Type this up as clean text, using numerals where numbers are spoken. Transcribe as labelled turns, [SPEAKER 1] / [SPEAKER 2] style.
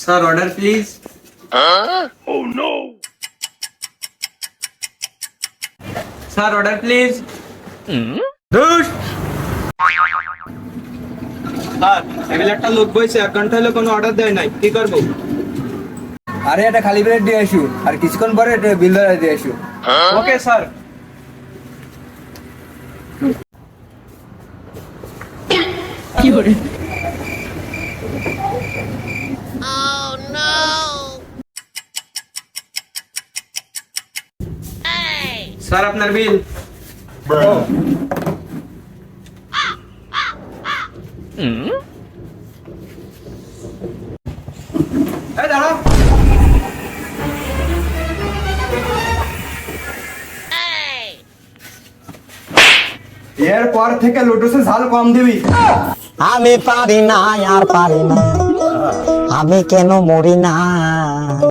[SPEAKER 1] Sir, order please. Oh no. Sir, order please.
[SPEAKER 2] ধুস,
[SPEAKER 1] sir টেবিলে একটা লোক বসে 1 ঘন্টা হলো কোনো অর্ডার দেয় নাই, কি করবো?
[SPEAKER 2] আরে এটা খালি প্লেট দিয়ে আসু, আর কিছুক্ষণ পরে এটা বিল ধরে দিয়ে আসু।
[SPEAKER 1] Okay sir. স্যার আপনার বিল। এই দাঁড়াও।
[SPEAKER 2] এরপর থেকে লুডুসে ঝাল কম দিবি।
[SPEAKER 3] আমি পারি না আর পারি না, আমি কেন মরি না।